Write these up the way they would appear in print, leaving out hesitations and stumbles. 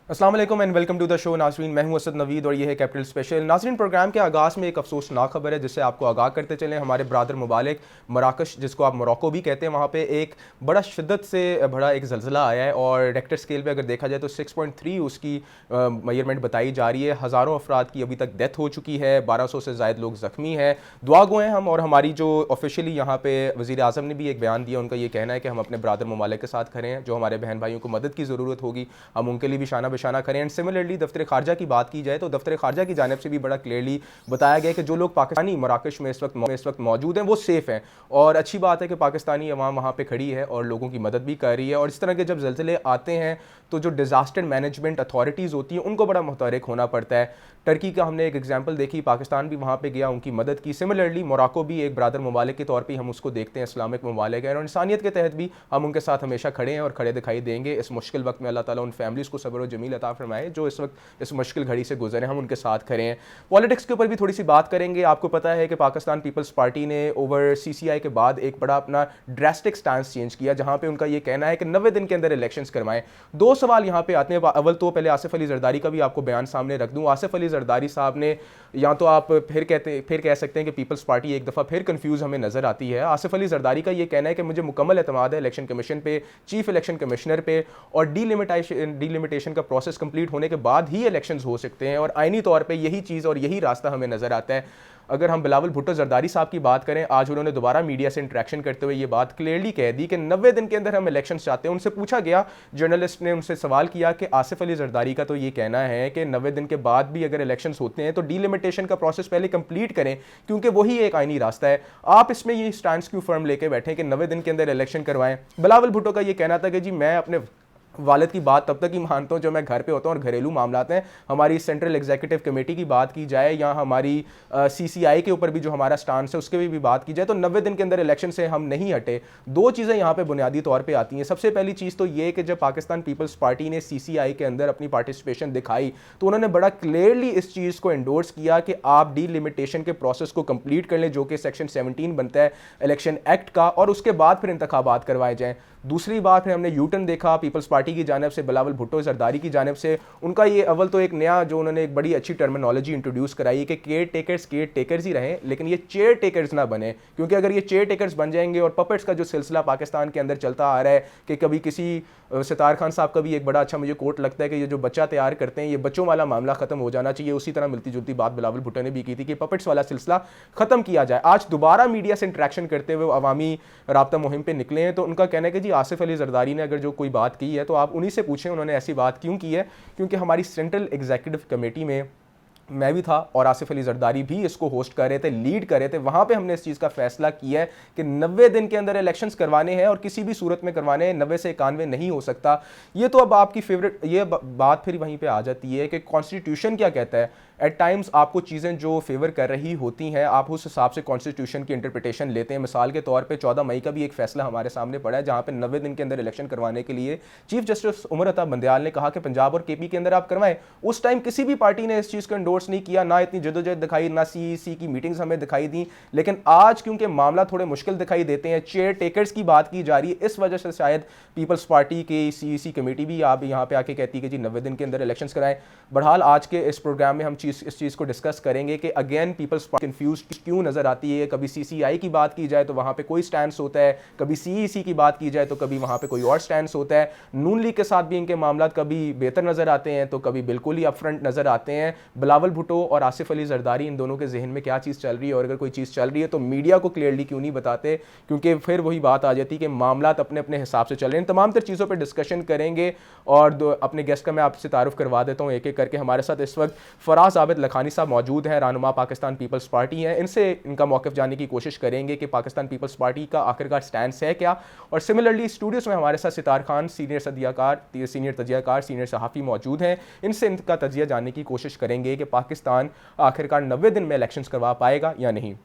अस्सलाम वालेकुम and welcome to the show. नाज़रीन, मैं हूं असद नवीद और ये है कैपिटल स्पेशल। नाज़रीन, प्रोग्राम के आगाज़ में एक अफसोसनाक खबर है जिससे आपको आगाह करते चलें। हमारे ब्रादर ममालिक मराकश, जिसको आप मोरक्को भी कहते हैं, वहाँ पे एक बड़ा शिद्दत से बड़ा एक ज़लज़ला आया है और रेक्टर स्केल पे अगर देखा जाए तो 6.3 उसकी मेजरमेंट बताई जा रही है। हज़ारों अफराद की अभी तक डेथ हो चुकी है, 1200 से ज़ायद लोग ज़ख्मी हैं। दुआ गो हैं हम, और हमारी जो ऑफिशियली यहाँ पे वज़ीर आज़म ने भी एक बयान दिया, उनका ये कहना है कि हम अपने ब्रादर ममालिक के साथ खड़े हैं। जो हमारे बहन भाइयों को मदद की ज़रूरत होगी हम उनके लिए भी शाना बिशाना करें। एंड सिमिलरली दफ्तर खारजा की बात की जाए तो दफ्तर खारजा की जानिब से भी बड़ा क्लियरली बताया गया कि जो लोग पाकिस्तानी मराकश में इस वक्त मौजूद हैं वो सेफ़ हैं। और अच्छी बात है कि पाकिस्तानी अवाम वहाँ पर खड़ी है और लोगों की मदद भी कर रही है। और इस तरह के जब ज़लज़ले आते हैं तो जो डिज़ास्टर मैनेजमेंट अथॉरिटीज़ होती हैं उनको बड़ा मुतहरिक होना पड़ता है। टर्की का हमने एक एग्जाम्पल देखी, पाकिस्तान भी वहाँ पे गया, उनकी मदद की। सिमिलरली मोरक्को भी एक ब्रादर ममालिक के तौर पे हम उसको देखते हैं, इस्लामिक ममालिक है, और इंसानियत के तहत भी हम उनके साथ हमेशा खड़े हैं और खड़े दिखाई देंगे। इस मुश्किल वक्त में अल्लाह ताला उन फैमिलीज़ को सब्र और जमील अता फरमाए जो इस वक्त इस मुश्किल घड़ी से गुजरे, हम उनके साथ खड़े हैं। पॉलिटिक्स के ऊपर भी थोड़ी सी बात करेंगे। आपको पता है कि पाकिस्तान पीपल्स पार्टी ने ओवर CCI के बाद एक बड़ा अपना ड्रास्टिक स्टांस चेंज किया, जहाँ पे उनका ये कहना है कि 90 दिन के अंदर इलेक्शंस करवाएं। दो सवाल यहाँ पे आते हैं। अव्वल तो पहले आसिफ अली जरदारी का भी आपको बयान सामने रख दूँ। आसिफ अली जरदारी साहब ने, या तो आप फिर कह सकते हैं कि पीपल्स पार्टी एक दफ़ा फिर कंफ्यूज हमें नज़र आती है। आसिफ अली जरदारी का ये कहना है कि मुझे मुकम्मल एतमाद है इलेक्शन कमीशन पे, चीफ इलेक्शन कमिश्नर पे, और डीलिमिटेशन का प्रोसेस कंप्लीट होने के बाद ही इलेक्शंस हो सकते हैं। और आईनी तौर पे यही चीज़ और यही रास्ता हमें नज़र आता है। अगर हम बिलावल भुट्टो जरदारी साहब की बात करें, आज उन्होंने दोबारा मीडिया से इंटरेक्शन करते हुए ये बात क्लियरली कह दी कि 90 दिन के अंदर हम इलेक्शन चाहते हैं। उनसे पूछा गया, जर्नलिस्ट ने उनसे सवाल किया कि आसिफ अली जरदारी का तो ये कहना है कि 90 दिन के बाद भी अगर इलेक्शंस होते हैं तो डीलिमिटेशन का प्रोसेस पहले कंप्लीट करें क्योंकि वही एक आईनी रास्ता है। आप इसमें ये स्टैंड क्यों फर्म लेके बैठे कि 90 दिन के अंदर इलेक्शन करवाएं? बिलावल भुट्टो का ये कहना था कि जी मैं अपने वालिद की बात तब तक ही मानता हूँ जो मैं घर पे होता हूँ और घरेलू मामलात हैं। हमारी सेंट्रल एग्जीक्यूटिव कमेटी की बात की जाए या हमारी CCI के ऊपर भी जो हमारा स्टांस है उसके भी बात की जाए तो 90 दिन के अंदर इलेक्शन से हम नहीं हटे। दो चीज़ें यहाँ पे बुनियादी तौर पे आती हैं। सबसे पहली चीज़ तो ये कि जब पाकिस्तान पीपल्स पार्टी ने CCI के अंदर अपनी पार्टिसिपेशन दिखाई तो उन्होंने बड़ा क्लियरली इस चीज़ को एंडोर्स किया कि आप डीलिमिटेशन के प्रोसेस को कंप्लीट कर लें, जो कि सेक्शन 17 बनता है इलेक्शन एक्ट का, और उसके बाद फिर इंतखाबात करवाए जाएँ। दूसरी बात है, हमने यूटर्न देखा पीपल्स पार्टी की जानिब से, बिलावल भुट्टो जरदारी की जानिब से। उनका ये अव्वल तो एक नया जो उन्होंने एक बड़ी अच्छी टर्मिनोलॉजी इंट्रोड्यूस कराई कि केयर टेकर्स ही रहें, लेकिन ये चेयर टेकर्स ना बने, क्योंकि अगर ये चेयर टेकर्स बन जाएंगे, और पपेट्स का जो सिलसिला पाकिस्तान के अंदर चलता आ रहा है कि कभी किसी सितार खान साहब का भी एक बड़ा अच्छा मुझे कोट लगता है कि ये जो बच्चा तैयार करते हैं ये बच्चों वाला मामला खत्म हो जाना चाहिए। उसी तरह मिलती जुलती बात बिलावल भुट्टो ने भी की थी कि पपेट्स वाला सिलसिला खत्म किया जाए। आज दोबारा मीडिया से इंटरेक्शन करते हुए अवामी राब्ता मुहिम पे निकले हैं तो उनका कहना है कि जी आसिफ अली जरदारी ने अगर जो कोई बात की है तो आप उन्हीं से पूछें उन्होंने ऐसी बात क्यों की है, क्योंकि हमारी सेंट्रल एग्जीक्यूटिव कमेटी में मैं भी था और आसिफ अली जरदारी भी इसको होस्ट कर रहे थे, लीड कर रहे थे। वहाँ पे हमने इस चीज़ का फैसला किया है कि 90 दिन के अंदर इलेक्शंस करवाने हैं और किसी भी सूरत में करवाने हैं, 90 से 91 नहीं हो सकता। ये तो अब आपकी फेवरेट ये बात फिर वहीं पे आ जाती है कि कॉन्स्टिट्यूशन क्या कहता है। एट टाइम्स आपको चीज़ें जो फेवर कर रही होती हैं आप उस हिसाब से कॉन्स्टिट्यूशन की इंटरप्रिटेशन लेते हैं। मिसाल के तौर पे 14 मई का भी एक फैसला हमारे सामने पड़ा है जहाँ पे 90 दिन के अंदर इलेक्शन करवाने के लिए चीफ जस्टिस उमर अता बंदयाल ने कहा कि पंजाब और KP के अंदर आप करवाएं। उस टाइम किसी भी पार्टी ने इस चीज़ को एंडोर्स नहीं किया, ना इतनी जदोजहद दिखाई, ना CEC की मीटिंग्स हमें दिखाई दी। लेकिन आज क्योंकि मामला थोड़े मुश्किल दिखाई देते हैं, चेयर टेकर्स की बात की जा रही है, इस वजह से शायद पीपल्स पार्टी की CEC कमेटी भी आप यहाँ पे आके कहती है कि जी 90 दिन के अंदर इलेक्शंस कराएं। बहरहाल आज के इस प्रोग्राम में हम इस चीज़ को डिस्कस करेंगे कि अगेन पीपल्स कंफ्यूज क्यों नजर आती है। कभी CCI की बात की जाए तो वहां पे कोई स्टैंड होता है, कभी CEC की बात की जाए तो कभी वहां पे कोई और स्टैंड होता है। नून लीग के साथ भी इनके मामला कभी बेहतर नजर आते हैं तो कभी बिल्कुल ही अपफ्रंट नजर आते हैं। बिलावल भुट्टो और आसिफ अली जरदारी, इन दोनों के जहन में क्या चीज़ चल रही है, और अगर कोई चीज़ चल रही है तो मीडिया को क्लियरली क्यों नहीं बताते, क्योंकि फिर वही बात आ जाती है कि मामला अपने अपने हिसाब से चल रहे हैं। तमाम तर चीज़ों पर डिस्कशन करेंगे और अपने गेस्ट का मैं आपसे तारुफ करवा देता हूँ एक एक करके। हमारे साथ इस वक्त फराज आबिद लखानी साहब मौजूद हैं, रहनुमा पाकिस्तान पीपल्स पार्टी है। इनसे इनका मौक़िफ़ जानने की कोशिश करेंगे कि पाकिस्तान पीपल्स पार्टी का आखिरकार स्टैंड है क्या। और सिमिलरली स्टूडियोज़ में हमारे साथ सितार खान सीनियर तजियाकार सीनियर सहाफ़ी मौजूद हैं। इनसे इनका तजिया जानने की कोशिश करेंगे कि पाकिस्तान आखिरकार 90 दिन में इलेक्शंस करवा पाएगा या नहीं।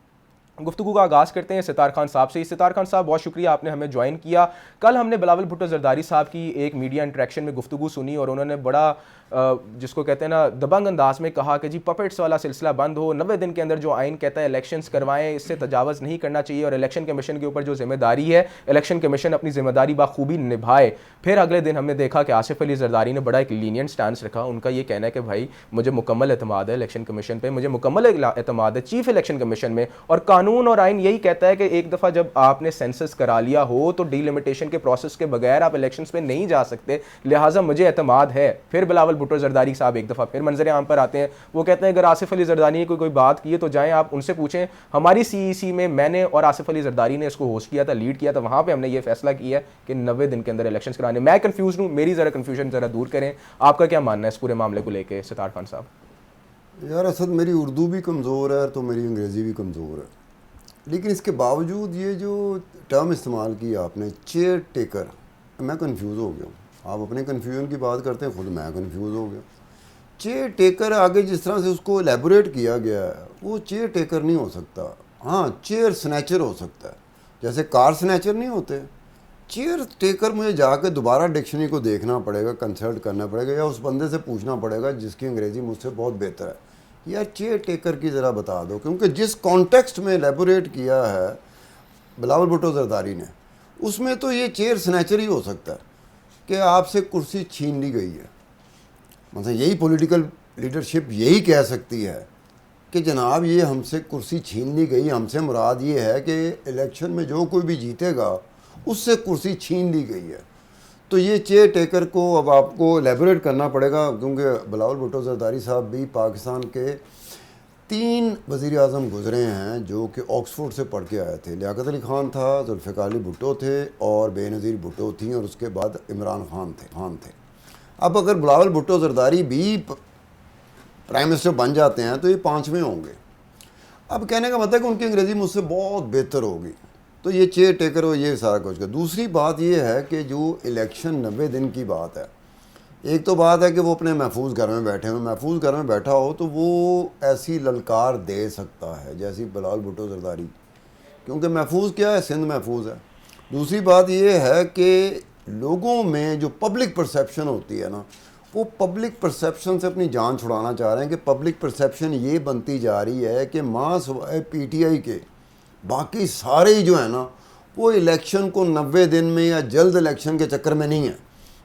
गुफ्तगू का आगाज़ करते हैं सितार खान साहब से। सितार खान साहब, बहुत शुक्रिया आपने हमें ज्वाइन किया। कल हमने बिलावल भुट्टो जरदारी साहब की एक मीडिया इंटरेक्शन में गुफ्तगू सुनी और उन्होंने बड़ा जिसको कहते हैं ना दबंग अंदाज में कहा कि जी पपेट्स वाला सिलसिला बंद हो, 90 दिन के अंदर जो आइन कहता है इलेक्शंस करवाएं, इससे तजावज़ नहीं करना चाहिए और इलेक्शन कमीशन के ऊपर जो जिम्मेदारी है, इलेक्शन कमीशन अपनी जिम्मेदारी बाखूबी निभाए। फिर अगले दिन हमने देखा कि आसिफ अली जरदारी ने बड़ा एक लीनियंट स्टांस रखा। उनका ये कहना है कि भाई मुझे मुकम्मल एतमाद है इलेक्शन कमीशन पर, मुझे मुकम्मल एतमाद है चीफ इलेक्शन कमीशन में, और कानून और आइन यही कहता है कि एक दफ़ा जब आपने सेंसस करा लिया हो तो डीलिमिटेशन के प्रोसेस के बगैर आप इलेक्शंस पे नहीं जा सकते, लिहाजा मुझे एतमाद है। फिर बिलावल भुट्टो जरदारी साहब एक दफ़ा फिर मंजर आम पर आते हैं। वो कहते हैं अगर आसिफ अली जरदारी ने कोई बात की है तो जाएं आप उनसे पूछें। हमारी सीईसी में मैंने और आसिफ अली जरदारी ने इसको होस्ट किया था, लीड किया था, वहाँ पर हमने ये फैसला किया कि 90 दिन के अंदर इलेक्शन कराने। मैं कन्फ्यूज हूँ, मेरी ज़रा कन्फ्यूजन ज़रा दूर करें। आपका क्या मानना है इस पूरे मामले को लेकर सितार खान साहब? यार असद मेरी उर्दू भी कमज़ोर है तो मेरी अंग्रेज़ी भी कमज़ोर है, लेकिन इसके बावजूद ये जो टर्म इस्तेमाल की आपने चेयर टेकर, मैं कंफ्यूज हो गया हूँ। आप अपने कन्फ्यूजन की बात करते हैं, खुद मैं कंफ्यूज हो गया। चेयर टेकर आगे जिस तरह से उसको एलेबोरेट किया गया है वो चेयर टेकर नहीं हो सकता। हाँ, चेयर स्नैचर हो सकता है, जैसे कार स्नैचर नहीं होते। चेयर टेकर मुझे जाके दोबारा डिक्शनरी को देखना पड़ेगा, कंसल्ट करना पड़ेगा, या उस बंदे से पूछना पड़ेगा जिसकी अंग्रेज़ी मुझसे बहुत बेहतर है, यार चेयर टेकर की ज़रा बता दो। क्योंकि जिस कॉन्टेक्स्ट में एलेबोरेट किया है बिलावल भुट्टो जरदारी ने, उसमें तो ये चेयर स्नैचर ही हो सकता है कि आपसे कुर्सी छीन ली गई है। मतलब यही पॉलिटिकल लीडरशिप यही कह सकती है कि जनाब ये हमसे कुर्सी छीन ली गई। हमसे मुराद ये है कि इलेक्शन में जो कोई भी जीतेगा उससे कुर्सी छीन ली गई है। तो ये चेयर टेकर को अब आपको एलेबोरेट करना पड़ेगा, क्योंकि बिलावल भुट्टो जरदारी साहब भी पाकिस्तान के 3 वज़ीर आज़म गुजरे हैं जो कि ऑक्सफोर्ड से पढ़ के आए थे। लियाकत अली ख़ान था, जुल्फ़िकार अली भुट्टो थे और बेनज़ीर भुट्टो थी, और उसके बाद इमरान खान थे। अब अगर बिलावल भुट्टो जरदारी भी प्राइम मिनिस्टर बन जाते हैं तो ये 5वें होंगे। अब कहने का मतलब है कि उनकी अंग्रेज़ी मुझसे बहुत बेहतर होगी, तो ये चेयर टेकर हो, ये सारा कुछ का। दूसरी बात ये है कि जो इलेक्शन 90 दिन की बात है, एक तो बात है कि वो अपने महफूज घर में बैठे हुए, महफूज घर में बैठा हो तो वो ऐसी ललकार दे सकता है जैसी बिलावल भुट्टो जरदारी, क्योंकि महफूज क्या है, सिंध महफूज है। दूसरी बात ये है कि लोगों में जो पब्लिक परसेप्शन होती है ना, वो पब्लिक परसेप्शन से अपनी जान छुड़ाना चाह रहे हैं कि पब्लिक परसेप्शन ये बनती जा रही है कि माँ सिवाय पीटीआई के बाकी सारे ही जो है ना वो इलेक्शन को 90 दिन में या जल्द इलेक्शन के चक्कर में नहीं है।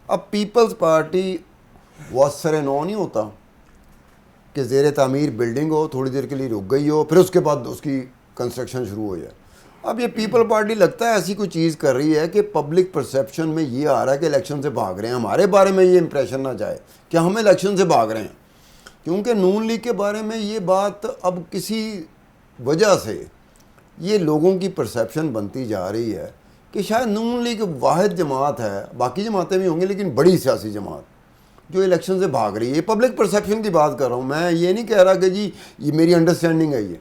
अब पीपल्स पार्टी वासर नौ नहीं होता कि ज़ेर तामीर बिल्डिंग हो, थोड़ी देर के लिए रुक गई हो, फिर उसके बाद उसकी कंस्ट्रक्शन शुरू हो जाए। अब ये पीपल पार्टी लगता है ऐसी कोई चीज़ कर रही है कि पब्लिक परसेप्शन में ये आ रहा है कि इलेक्शन से भाग रहे हैं। हमारे बारे में ये इंप्रेशन ना जाए कि हम इलेक्शन से भाग रहे हैं, क्योंकि नून लीग के बारे में ये बात अब किसी वजह से ये लोगों की परसेप्शन बनती जा रही है कि शायद नून लीग वाहिद जमात है, बाकी जमातें भी होंगी लेकिन बड़ी सियासी जमात जो इलेक्शन से भाग रही है। पब्लिक परसेप्शन की बात कर रहा हूँ मैं, ये नहीं कह रहा कि जी ये मेरी अंडरस्टैंडिंग है, ये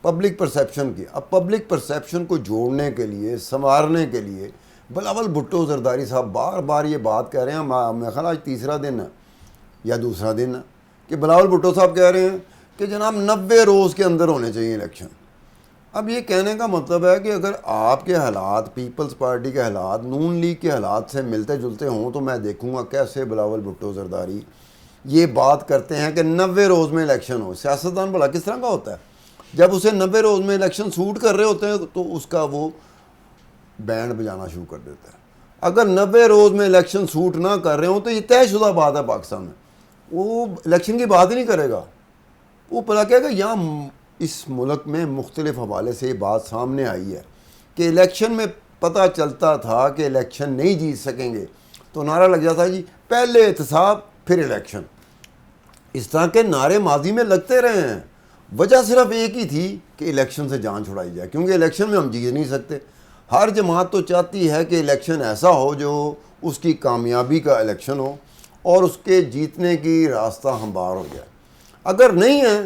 पब्लिक परसेप्शन की। अब पब्लिक परसेप्शन को जोड़ने के लिए, संवारने के लिए बिलावल भुट्टो जरदारी साहब बार बार ये बात कह रहे हैं। मेरा ख्याल आज तीसरा दिन है या दूसरा दिन है कि बिलावल भुट्टो साहब कह रहे हैं कि जनाब 90 रोज़ के अंदर होने चाहिए इलेक्शन। अब ये कहने का मतलब है कि अगर आपके हालात, पीपल्स पार्टी के हालात नून लीग के हालात से मिलते जुलते हों तो मैं देखूंगा कैसे बिलावल भुट्टो जरदारी ये बात करते हैं कि 90 रोज़ में इलेक्शन हो। सियासतदान भला किस तरह का होता है, जब उसे 90 रोज़ में इलेक्शन सूट कर रहे होते हैं तो उसका वो बैंड बजाना शुरू कर देता है। अगर 90 रोज़ में इलेक्शन सूट ना कर रहे हो तो ये तयशुदा बात है, पाकिस्तान में वो इलेक्शन की बात ही नहीं करेगा। वो भला कहेगा यहाँ इस मुल्क में मुख्तलिफ हवाले से ये बात सामने आई है कि इलेक्शन में पता चलता था कि इलेक्शन नहीं जीत सकेंगे तो नारा लग जाता है जी पहले एहतसाब फिर इलेक्शन। इस तरह के नारे माजी में लगते रहे हैं। वजह सिर्फ एक ही थी कि इलेक्शन से जान छुड़ाई जाए, क्योंकि इलेक्शन में हम जीत नहीं सकते। हर जमात तो चाहती है कि इलेक्शन ऐसा हो जो उसकी कामयाबी का इलेक्शन हो और उसके जीतने की रास्ता हमवार हो जाए। अगर नहीं है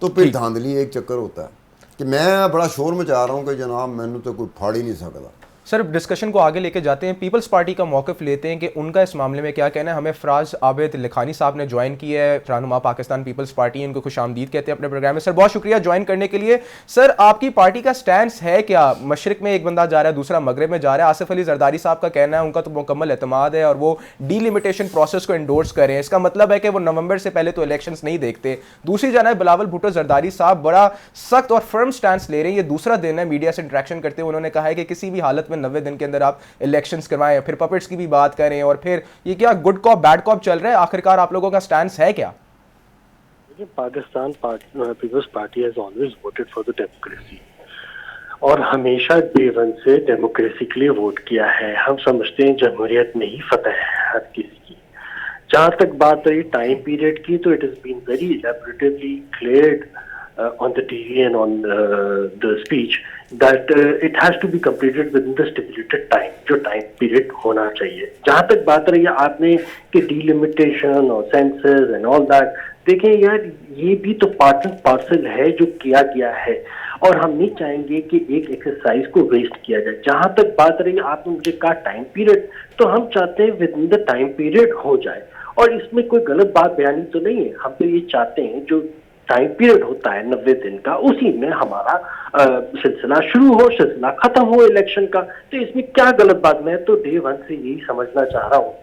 तो फिर धांधली एक चक्कर होता है कि मैं बड़ा शोर मचा रहा हूँ कि जनाब मैंने तो कोई फाड़ ही नहीं सकता, सर डिस्कशन को आगे लेके जाते हैं, पीपल्स पार्टी का मौक़िफ़ लेते हैं कि उनका इस मामले में क्या कहना है। हमें फ़राज आबिद लिखानी साहब ने ज्वाइन किया है, रहनुमा पाकिस्तान पीपल्स पार्टी, इनको खुशामदीद कहते हैं अपने प्रोग्राम में। सर बहुत शुक्रिया ज्वाइन करने के लिए। सर आपकी पार्टी का स्टैंड है क्या? मशरिक में एक बंदा जा रहा है, दूसरा मगरब में जा रहा है। आसिफ अली जरदारी साहब का कहना है, उनका तो मुकम्मल एतमाद है और वो डीलिमिटेशन प्रोसेस को एंडोर्स करें। इसका मतलब है कि वो नवंबर से पहले तो इलेक्शंस नहीं देखते। दूसरी जानब बिलावल भुट्टो जरदारी साहब बड़ा सख्त और फर्म स्टैंड ले रहे हैं। ये दूसरा दिन है मीडिया से इंटरेक्शन करते हुए उन्होंने कहा है कि किसी भी हालत में 90 दिन के अंदर आप इलेक्शंस करवाएं। फिर पपेट्स की भी बात करें और फिर ये क्या गुड कॉप बैड कॉप चल रहा है? आखिरकार आप लोगों का स्टैंड है क्या? Pakistan Peoples Party has always voted for the democracy और हमेशा डे वन से डेमोक्रेसी के लिए वोट किया है। हम समझते हैं जमहूरियत में ही फतह है हर किसी की। जहां तक बात रही टाइम पीरियड की, तो it is been very elaboratively cleared on the TV and on the speech that it has to be completed within the stipulated time, जो टाइम पीरियड होना चाहिए। जहां तक बात रही है आपने कि डिलिमिटेशन और सेंसस एंड ऑल दैट, देखें यार ये भी तो पार्ट एंड पार्सल है जो किया गया है और हम नहीं चाहेंगे कि एक एक्सरसाइज को वेस्ट किया जाए। जहां तक बात रही आपने मुझे कहा टाइम पीरियड, तो हम चाहते हैं with in the time period हो जाए और इसमें कोई गलत बात बयानी तो नहीं है। हम तो ये चाहते हैं जो टाइम पीरियड होता है 90 दिन का, उसी में हमारा सिलसिला शुरू हो, सिलसिला खत्म हो इलेक्शन का। तो इसमें क्या गलत बात? मैं तो डे वन से यही समझना चाह रहा हूँ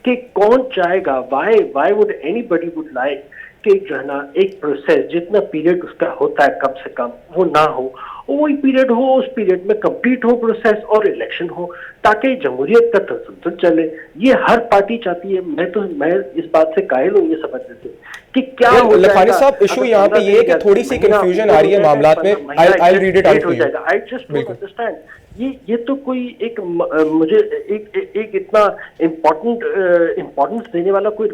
कि कौन चाहेगा, why would anybody would like कि जो है ना एक प्रोसेस जितना पीरियड उसका होता है कम से कम वो ना हो, वही पीरियड हो, उस पीरियड में कंप्लीट हो प्रोसेस और इलेक्शन हो ताकि जमहूरियत का तसलसल चले। ये हर पार्टी चाहती है। मैं इस बात से कायल हूँ ये समझ लेते कि क्या हो लखानी साहब इशू यहाँ पे ये है कि थोड़ी सी कंफ्यूजन आ रही है मामलात में। I'll read it out to you. I just don't understand. ये तो कोई एक मुझे एक इतना इम्पोर्टेंस देने वाला कोई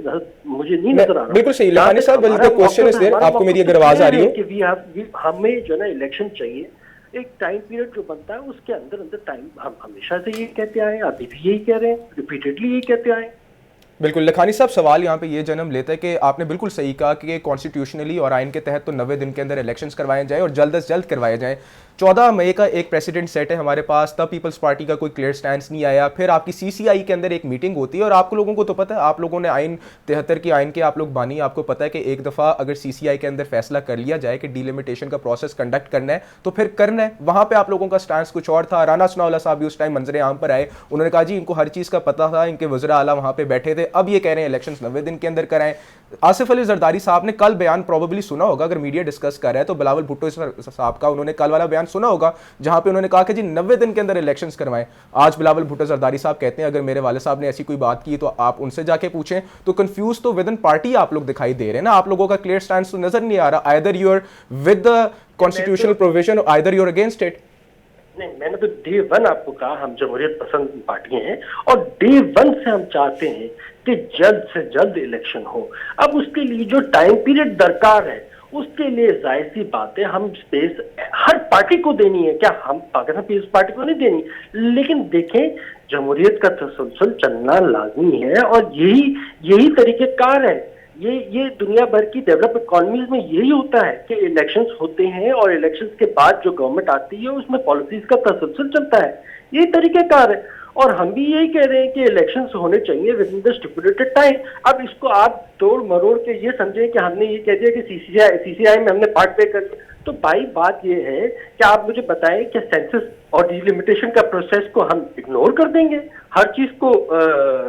मुझे नहीं नजर आ रहा। बिल्कुल सही लखानी साहब, क्वेश्चन इज देयर, आपको मेरी अगर आवाज आ रही हो कि हमें जो ना इलेक्शन चाहिए, एक टाइम पीरियड जो बनता है उसके अंदर अंदर टाइम, हम हमेशा से ये कहते आए, अभी भी यही कह रहे हैं, रिपीटेडली यही कहते आए। बिल्कुल लखानी साहब, सवाल यहाँ पे ये जन्म लेता है कि आपने बिल्कुल सही कहा कि कॉन्स्टिट्यूशनली और आइन के तहत तो 90 दिन के अंदर इलेक्शंस करवाए जाएं और जल्द से जल्द करवाए जाएं। 14 मई का एक प्रेसिडेंट सेट है हमारे पास, तब पीपल्स पार्टी का कोई क्लियर स्टैंड नहीं आया। फिर आपकी सीसीआई के अंदर एक मीटिंग होती है और आप लोगों को तो पता है, आप लोगों ने आइन 73 की आइन के आप लोग बानी, आपको पता है कि एक दफ़ा अगर सीसीआई के अंदर फैसला कर लिया जाए कि डिलिमिटेशन का प्रोसेस कंडक्ट करना है तो फिर करना है। वहाँ पर आप लोगों का स्टैंड कुछ और था। राना सनाउल्लाह साहब भी उस टाइम मंजर आम पर आए, उन्होंने कहा जी इनको हर चीज़ का पता था, इनके वज़ीर आला वहाँ पर बैठे थे। अब ये कह रहे हैं इलेक्शन 90 दिन के अंदर कराएं। आसिफ अली जरदारी साहब ने कल बयान प्रोबेबली सुना होगा, अगर मीडिया डिस्कस कर रहा है तो बिलावल भुट्टो साहब का उन्होंने कल वाला बयान सुना होगा जहां पे उन्होंने कहा कि जी 90 दिन के अंदर इलेक्शंस करवाएं। आज बिलावल भुट्टो जरदारी साहब कहते हैं अगर मेरे वाले साहब ने ऐसी कोई बात की तो आप उनसे जाके पूछें। तो कंफ्यूज तो विद इन पार्टी आप लोग दिखाई दे रहे हैं ना, आप लोगों का क्लियर स्टैंड तो नजर नहीं आ रहा। Either you are with the constitutional provision, either you are against it. नहीं, मैंने तो डे वन आपको कहा हम जमहूरियत पसंद पार्टी हैं और डे वन से हम चाहते हैं कि जल्द से जल्द इलेक्शन हो। अब उसके लिए जो टाइम पीरियड दरकार है उसके लिए जाहिर सी बात है हम स्पेस हर पार्टी को देनी है। क्या हम पाकिस्तान पीपल्स पार्टी को नहीं देनी? लेकिन देखें जमहूरियत का तसलसल चलना लाजमी है और यही तरीक़ेकार है। ये दुनिया भर की डेवलप इकोनॉमीज में यही होता है कि इलेक्शंस होते हैं और इलेक्शंस के बाद जो गवर्नमेंट आती है उसमें पॉलिसीज का तसलसल चलता है। यही तरीक़ेकार है और हम भी यही कह रहे हैं कि इलेक्शंस होने चाहिए with in the stipulated time. अब इसको आप तोड़ मरोड़ के ये समझें कि हमने ये कह दिया कि सीसीआई में हमने पार्ट पे कर दिया। तो भाई बात ये है कि आप मुझे बताएं कि सेंसस और डिलिमिटेशन का प्रोसेस को हम इग्नोर कर देंगे, हर चीज को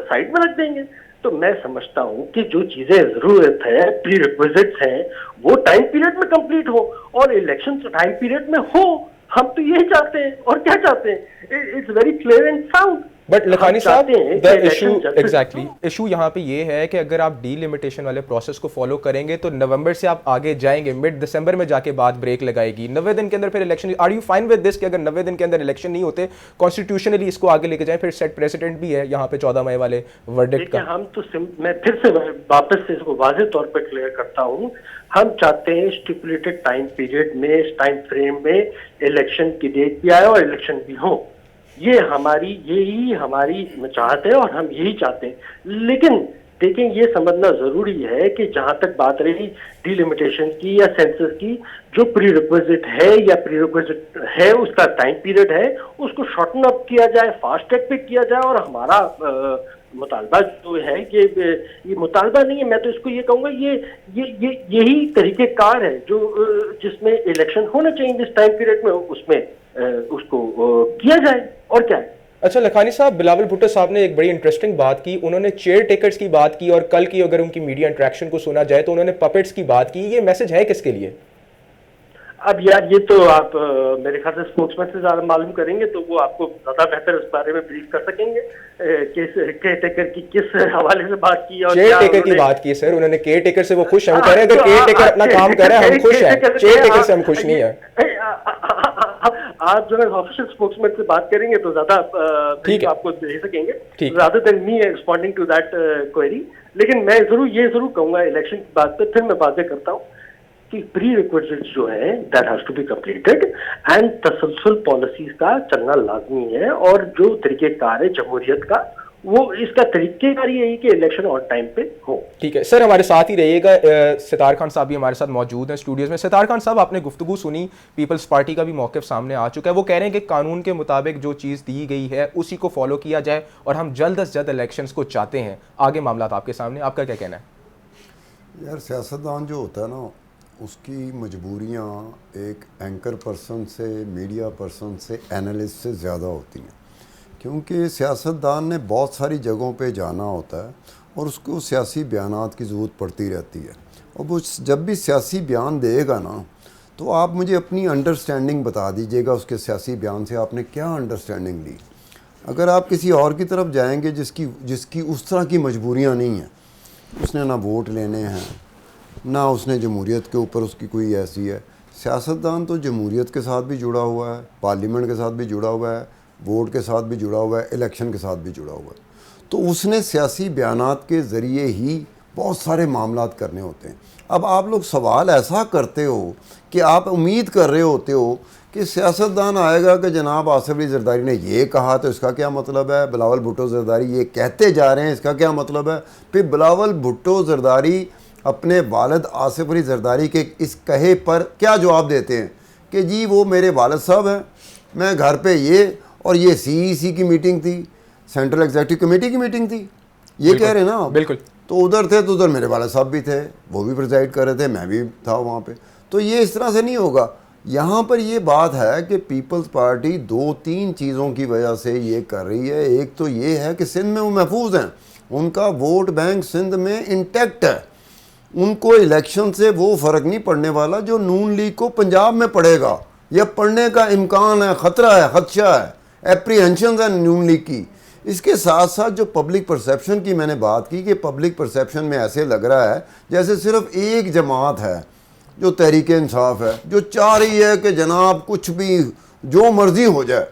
साइड में रख देंगे? तो मैं समझता हूं कि जो चीजें जरूरत है, प्री रिक्विजिट्स हैं, वो टाइम पीरियड में कंप्लीट हो और इलेक्शन टाइम पीरियड में हो। हम तो यही चाहते हैं और क्या चाहते हैं? It's very clear and sound. But Lakhani साहब द इशू एग्जैक्टली इशू यहाँ पे ये है कि अगर आप डीलिमिटेशन वाले प्रोसेस को फॉलो करेंगे तो नवंबर से आप आगे जाएंगे, मिड दिसंबर में जाके बाद ब्रेक लगाएगी, 90 दिन के अंदर फिर election. Are you fine with this कि अगर 90 दिन के अंदर इलेक्शन नहीं होते कॉन्स्टिट्यूशनली इसको आगे लेके जाएं? फिर सेट प्रेसिडेंट भी है यहाँ पे 14 मई वाले वर्डिक्ट का। हम तो मैं फिर से वापस से इसको वाज़ेह तौर पर क्लियर करता हूँ। हम चाहते हैं स्टिपुलेटेड टाइम पीरियड में, इस टाइम फ्रेम में इलेक्शन की डेट भी आए और इलेक्शन भी हो। यही हमारी चाहत है और हम यही चाहते हैं। लेकिन लेकिन ये समझना जरूरी है कि जहां तक बात रही डिलिमिटेशन की या सेंसस की, जो प्री रिक्विजिट है या प्री रिक्विजिट है उसका टाइम पीरियड है, उसको शॉर्टन अप किया जाए, फास्ट ट्रैक पे किया जाए। और हमारा मुतालबा जो है ये मुतालबा नहीं है, मैं तो इसको ये कहूंगा यही तरीकेकार है जो जिसमें इलेक्शन होना चाहिए जिस टाइम पीरियड में, उसमें उसको किया जाए। और क्या है। अच्छा लखानी साहब, बिलावल भुट्टो साहब ने एक बड़ी इंटरेस्टिंग बात की, उन्होंने चेयर टेकर्स की बात की, और कल की अगर उनकी मीडिया इंटरेक्शन को सुना जाए तो उन्होंने पपेट्स की बात की। ये मैसेज है किसके लिए? अब यार ये तो आप मेरे ख्याल से स्पोक्समैन से ज्यादा मालूम करेंगे, तो वो आपको ज्यादा बेहतर इस बारे में ब्रीफ कर सकेंगे। केयर टेकर की किस हवाले से बात की और केयर टेकर की बात की सर उन्होंने। केयर टेकर से वो खुश है, वो कह रहे हैं अगर केयर टेकर अपना काम कर रहा है हम खुश हैं, चेयर टेकर से हम खुश नहीं है। आप जो है ऑफिशियल स्पोक्समैन से बात करेंगे तो ज्यादा आपको दे सकेंगे, rather than me responding to that query. लेकिन मैं ये जरूर कहूंगा इलेक्शन की बात पे फिर मैं बातें करता हूँ कि प्री रिक्विजिट्स जो है that has to be completed and तसलसल पॉलिसीज का चलना लाजमी है। और जो तरीकेकार है जमहूरियत का, वो इसका तरीकेकार यही कि इलेक्शन ऑन टाइम पे हो। ठीक है सर, हमारे साथ ही रहिएगा। सितार खान साहब भी हमारे साथ मौजूद हैं स्टूडियोज में। सितार खान साहब, आपने गुफ्तगू सुनी, पीपल्स पार्टी का भी मौक़िफ़ सामने आ चुका है। वो कह रहे हैं कि कानून के मुताबिक जो चीज़ दी गई है उसी को फॉलो किया जाए और हम जल्द से जल्द इलेक्शंस को चाहते हैं। आगे मामला आपके सामने, आपका क्या कहना है? यार सियासतदान जो होता है ना, उसकी मजबूरियाँ एक एंकर पर्सन से, मीडिया पर्सन से, एनालिस्ट से ज़्यादा होती हैं, क्योंकि सियासतदान ने बहुत सारी जगहों पे जाना होता है और उसको सियासी बयानात की ज़रूरत पड़ती रहती है। और वो जब भी सियासी बयान देगा ना, तो आप मुझे अपनी अंडरस्टैंडिंग बता दीजिएगा उसके सियासी बयान से आपने क्या अंडरस्टैंडिंग ली। अगर आप किसी और की तरफ जाएंगे जिसकी उस तरह की मजबूरियाँ नहीं हैं, उसने ना वोट लेने हैं, ना उसने जमहूरियत के ऊपर उसकी कोई ऐसी है। सियासतदान तो जमहूरियत के साथ भी जुड़ा हुआ है, पार्लियामेंट के साथ भी जुड़ा हुआ है, वोट के साथ भी जुड़ा हुआ है, इलेक्शन के साथ भी जुड़ा हुआ है। तो उसने सियासी बयानात के ज़रिए ही बहुत सारे मामलात करने होते हैं। अब आप लोग सवाल ऐसा करते हो कि आप उम्मीद कर रहे होते हो कि सियासतदान आएगा कि जनाब आसिफ अली जरदारी ने ये कहा तो इसका क्या मतलब है, बिलावल भुट्टो जरदारी ये कहते जा रहे हैं इसका क्या मतलब है। फिर बिलावल भुट्टो जरदारी अपने वालिद आसिफ अली जरदारी के इस कहे पर क्या जवाब देते हैं कि जी वो मेरे वालिद साहब हैं, मैं घर पे ये, और ये CEC की मीटिंग थी, सेंट्रल एग्जीक्यूटिव कमेटी की मीटिंग थी, ये कह रहे हैं ना। बिल्कुल। तो उधर थे तो उधर मेरे वालिद साहब भी थे, वो भी प्रिजाइड कर रहे थे, मैं भी था वहाँ पे। तो ये इस तरह से नहीं होगा। यहाँ पर ये बात है कि पीपल्स पार्टी 2-3 चीज़ों की वजह से ये कर रही है। एक तो ये है कि सिंध में वो महफूज हैं, उनका वोट बैंक सिंध में इंटैक्ट है, उनको इलेक्शन से वो फ़र्क नहीं पड़ने वाला जो नून लीग को पंजाब में पड़ेगा, या पड़ने का इम्कान है, ख़तरा है, खदशा है, एप्रीहेंशन है नून लीग की। इसके साथ साथ जो पब्लिक परसेप्शन की मैंने बात की कि पब्लिक परसेप्शन में ऐसे लग रहा है जैसे सिर्फ एक जमात है जो तहरीक इंसाफ है, जो चाह रही है कि जनाब कुछ भी जो मर्ज़ी हो जाए,